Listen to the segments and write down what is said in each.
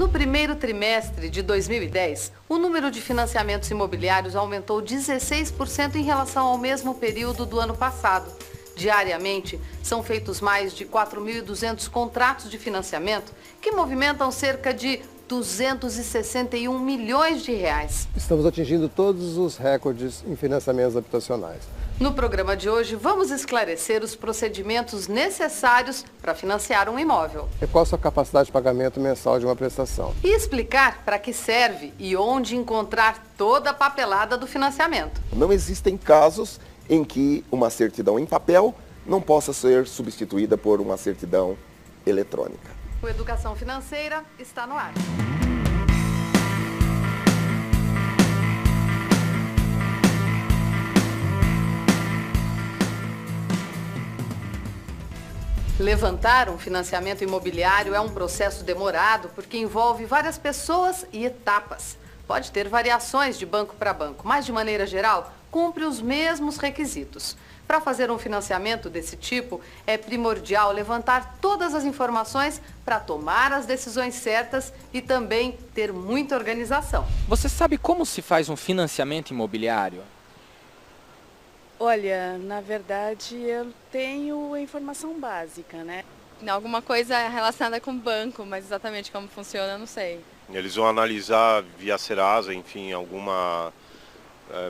No primeiro trimestre de 2010, o número de financiamentos imobiliários aumentou 16% em relação ao mesmo período do ano passado. Diariamente, são feitos mais de 4.200 contratos de financiamento que movimentam cerca de 261 milhões de reais. Estamos atingindo todos os recordes em financiamentos habitacionais. No programa de hoje, vamos esclarecer os procedimentos necessários para financiar um imóvel. E qual a sua capacidade de pagamento mensal de uma prestação? E explicar para que serve e onde encontrar toda a papelada do financiamento. Não existem casos em que uma certidão em papel não possa ser substituída por uma certidão eletrônica. O Educação Financeira está no ar. Levantar um financiamento imobiliário é um processo demorado porque envolve várias pessoas e etapas. Pode ter variações de banco para banco, mas de maneira geral, cumpre os mesmos requisitos. Para fazer um financiamento desse tipo, é primordial levantar todas as informações para tomar as decisões certas e também ter muita organização. Você sabe como se faz um financiamento imobiliário? Olha, na verdade eu tenho a informação básica, né? Alguma coisa relacionada com o banco, mas exatamente como funciona eu não sei. Eles vão analisar via Serasa, enfim,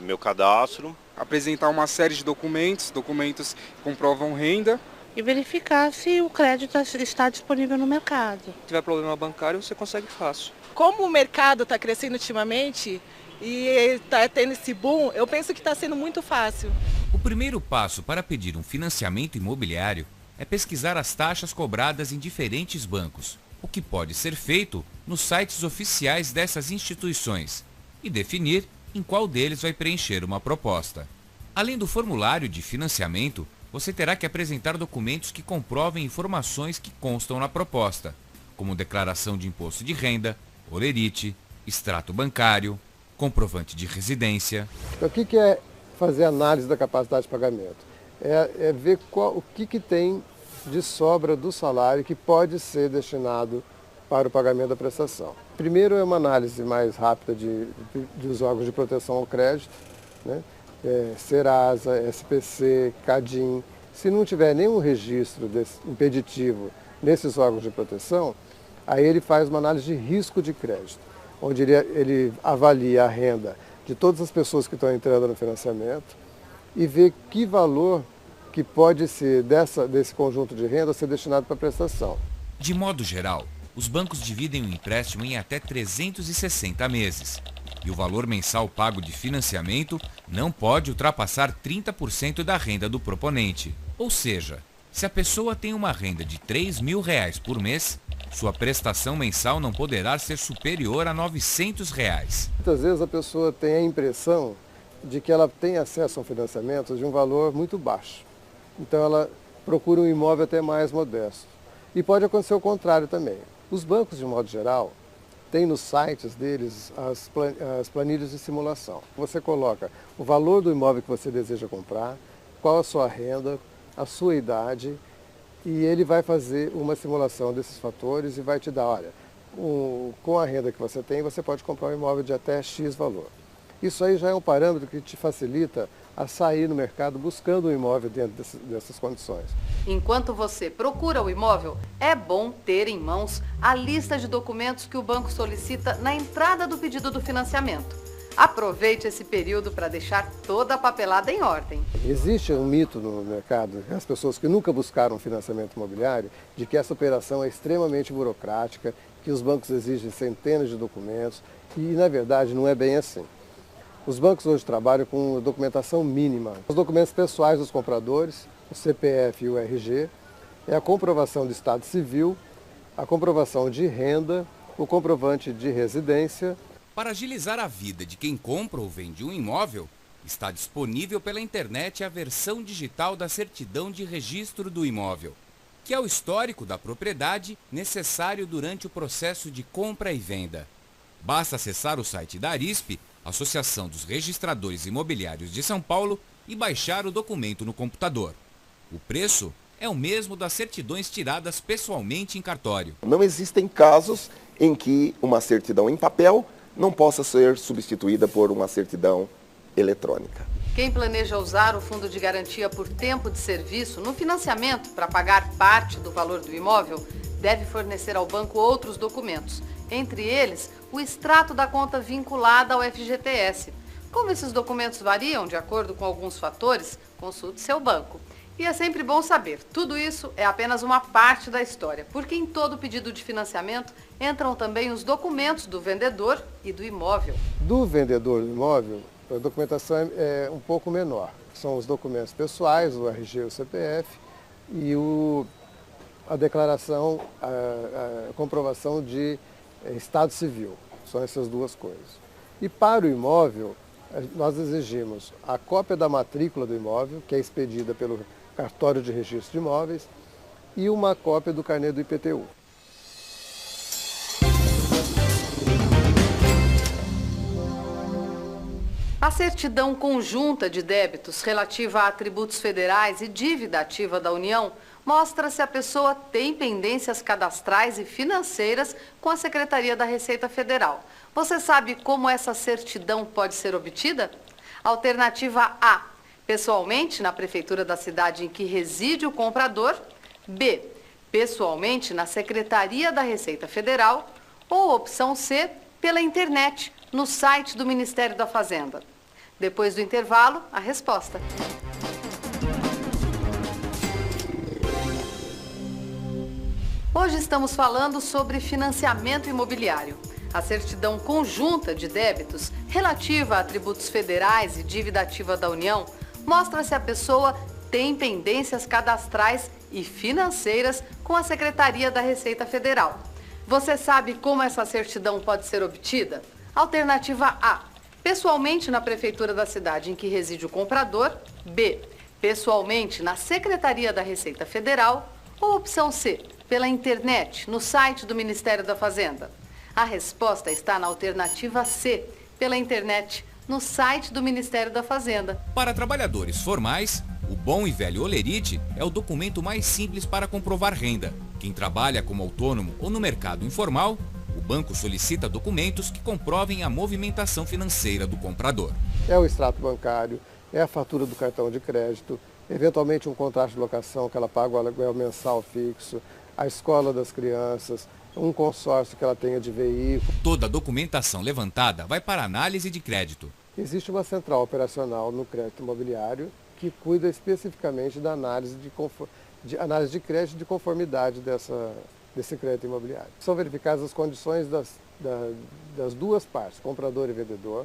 meu cadastro. Apresentar uma série de documentos que comprovam renda. E verificar se o crédito está disponível no mercado. Se tiver problema bancário, você consegue fácil. Como o mercado está crescendo ultimamente e está tendo esse boom, eu penso que está sendo muito fácil. O primeiro passo para pedir um financiamento imobiliário é pesquisar as taxas cobradas em diferentes bancos, o que pode ser feito nos sites oficiais dessas instituições, e definir em qual deles vai preencher uma proposta. Além do formulário de financiamento, você terá que apresentar documentos que comprovem informações que constam na proposta, como declaração de imposto de renda, holerite, extrato bancário, comprovante de residência. Então, o que é fazer análise da capacidade de pagamento? É ver o que tem de sobra do salário que pode ser destinado para o pagamento da prestação. Primeiro é uma análise mais rápida dos órgãos de proteção ao crédito, né? Serasa, SPC, Cadim. Se não tiver nenhum registro impeditivo nesses órgãos de proteção, aí ele faz uma análise de risco de crédito, onde ele avalia a renda de todas as pessoas que estão entrando no financiamento e vê que valor que pode ser desse conjunto de renda ser destinado para prestação. De modo geral, os bancos dividem o empréstimo em até 360 meses. E o valor mensal pago de financiamento não pode ultrapassar 30% da renda do proponente. Ou seja, se a pessoa tem uma renda de R$3.000 por mês, sua prestação mensal não poderá ser superior a R$900. Muitas vezes a pessoa tem a impressão de que ela tem acesso a um financiamento de um valor muito baixo. Então ela procura um imóvel até mais modesto. E pode acontecer o contrário também. Os bancos, de modo geral, têm nos sites deles as planilhas de simulação. Você coloca o valor do imóvel que você deseja comprar, qual a sua renda, a sua idade, e ele vai fazer uma simulação desses fatores e vai te dar, olha, com a renda que você tem, você pode comprar um imóvel de até X valor. Isso aí já é um parâmetro que te facilita a sair no mercado buscando um imóvel dentro dessas condições. Enquanto você procura o imóvel, é bom ter em mãos a lista de documentos que o banco solicita na entrada do pedido do financiamento. Aproveite esse período para deixar toda a papelada em ordem. Existe um mito no mercado, as pessoas que nunca buscaram financiamento imobiliário, de que essa operação é extremamente burocrática, que os bancos exigem centenas de documentos e, na verdade, não é bem assim. Os bancos hoje trabalham com documentação mínima. Os documentos pessoais dos compradores, o CPF e o RG, é a comprovação do estado civil, a comprovação de renda, o comprovante de residência. Para agilizar a vida de quem compra ou vende um imóvel, está disponível pela internet a versão digital da certidão de registro do imóvel, que é o histórico da propriedade necessário durante o processo de compra e venda. Basta acessar o site da Arisp, Associação dos Registradores Imobiliários de São Paulo, e baixar o documento no computador. O preço é o mesmo das certidões tiradas pessoalmente em cartório. Não existem casos em que uma certidão em papel não possa ser substituída por uma certidão eletrônica. Quem planeja usar o Fundo de Garantia por tempo de serviço no financiamento para pagar parte do valor do imóvel deve fornecer ao banco outros documentos, entre eles o extrato da conta vinculada ao FGTS. Como esses documentos variam de acordo com alguns fatores, consulte seu banco. E é sempre bom saber, tudo isso é apenas uma parte da história, porque em todo pedido de financiamento entram também os documentos do vendedor e do imóvel. Do vendedor do imóvel, a documentação é um pouco menor. São os documentos pessoais, o RG e o CPF, e a declaração, a comprovação de estado civil. São essas duas coisas. E para o imóvel, nós exigimos a cópia da matrícula do imóvel, que é expedida pelo cartório de registro de imóveis, e uma cópia do carnê do IPTU. A certidão conjunta de débitos relativa a atributos federais e dívida ativa da União mostra se a pessoa tem pendências cadastrais e financeiras com a Secretaria da Receita Federal. Você sabe como essa certidão pode ser obtida? Alternativa A, pessoalmente na prefeitura da cidade em que reside o comprador. B, pessoalmente na Secretaria da Receita Federal. Ou opção C, pela internet, no site do Ministério da Fazenda. Depois do intervalo, a resposta. Hoje estamos falando sobre financiamento imobiliário. A certidão conjunta de débitos relativa a atributos federais e dívida ativa da União mostra se a pessoa tem pendências cadastrais e financeiras com a Secretaria da Receita Federal. Você sabe como essa certidão pode ser obtida? Alternativa A, pessoalmente na prefeitura da cidade em que reside o comprador. B, pessoalmente na Secretaria da Receita Federal. Ou opção C, pela internet, no site do Ministério da Fazenda. A resposta está na alternativa C, pela internet, no site do Ministério da Fazenda. Para trabalhadores formais, o Bom e Velho Olerite é o documento mais simples para comprovar renda. Quem trabalha como autônomo ou no mercado informal, o banco solicita documentos que comprovem a movimentação financeira do comprador. É o extrato bancário, é a fatura do cartão de crédito, eventualmente um contrato de locação que ela paga o aluguel mensal fixo, a escola das crianças, um consórcio que ela tenha de veículo. Toda a documentação levantada vai para análise de crédito. Existe uma central operacional no crédito imobiliário que cuida especificamente da análise de crédito de conformidade desse crédito imobiliário. São verificadas as condições das duas partes, comprador e vendedor,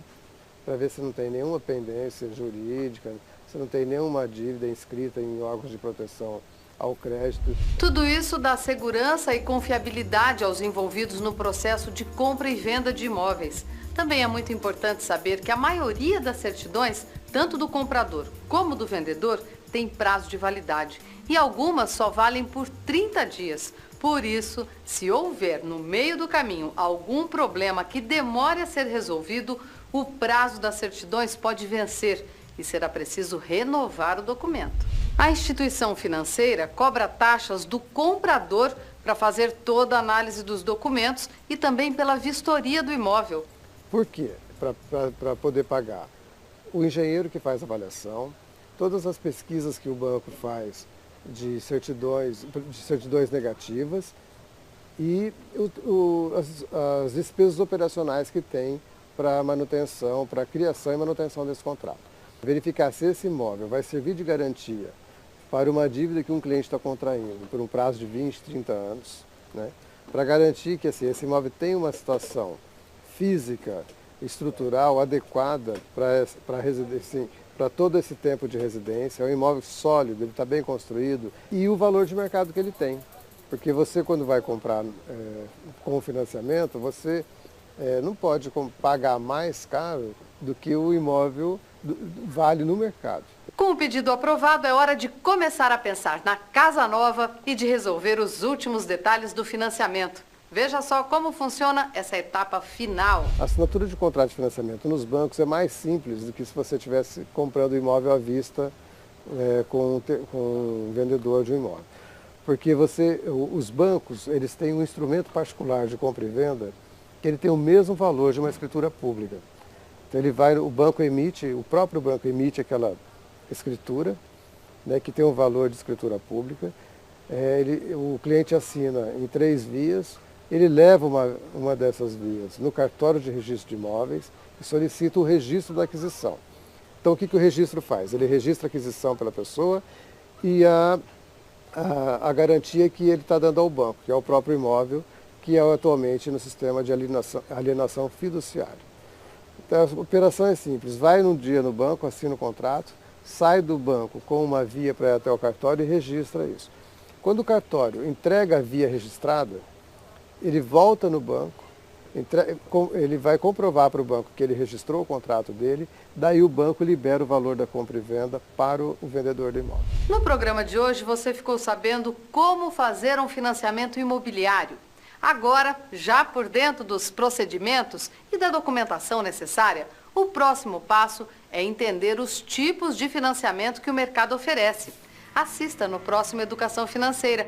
para ver se não tem nenhuma pendência jurídica, se não tem nenhuma dívida inscrita em órgãos de proteção ao crédito. Tudo isso dá segurança e confiabilidade aos envolvidos no processo de compra e venda de imóveis. Também é muito importante saber que a maioria das certidões, tanto do comprador como do vendedor, tem prazo de validade e algumas só valem por 30 dias. Por isso, se houver no meio do caminho algum problema que demore a ser resolvido, o prazo das certidões pode vencer e será preciso renovar o documento. A instituição financeira cobra taxas do comprador para fazer toda a análise dos documentos e também pela vistoria do imóvel. Por quê? Para poder pagar o engenheiro que faz a avaliação, todas as pesquisas que o banco faz de certidões negativas e as despesas operacionais que tem para manutenção, para criação e manutenção desse contrato. Verificar se esse imóvel vai servir de garantia para uma dívida que um cliente está contraindo por um prazo de 20, 30 anos, né? Para garantir que esse imóvel tem uma situação física, estrutural, adequada para todo esse tempo de residência, é um imóvel sólido, ele está bem construído, e o valor de mercado que ele tem. Porque você, quando vai comprar com financiamento, você não pode pagar mais caro do que o imóvel vale no mercado. Com o pedido aprovado, é hora de começar a pensar na casa nova e de resolver os últimos detalhes do financiamento. Veja só como funciona essa etapa final. A assinatura de contrato de financiamento nos bancos é mais simples do que se você estivesse comprando o imóvel à vista com o vendedor de um imóvel. Porque os bancos, eles têm um instrumento particular de compra e venda que ele tem o mesmo valor de uma escritura pública. Então o próprio banco emite aquela escritura, né, que tem um valor de escritura pública. O cliente assina em 3 vias, ele leva uma dessas vias no cartório de registro de imóveis e solicita o registro da aquisição. Então o que o registro faz? Ele registra a aquisição pela pessoa e a garantia que ele está dando ao banco, que é o próprio imóvel, que é atualmente no sistema de alienação fiduciária. Então a operação é simples, vai num dia no banco, assina o contrato, sai do banco com uma via para ir até o cartório e registra isso. Quando o cartório entrega a via registrada, ele volta no banco, ele vai comprovar para o banco que ele registrou o contrato dele, daí o banco libera o valor da compra e venda para o vendedor do imóvel. No programa de hoje você ficou sabendo como fazer um financiamento imobiliário. Agora, já por dentro dos procedimentos e da documentação necessária, o próximo passo é entender os tipos de financiamento que o mercado oferece. Assista no próximo Educação Financeira.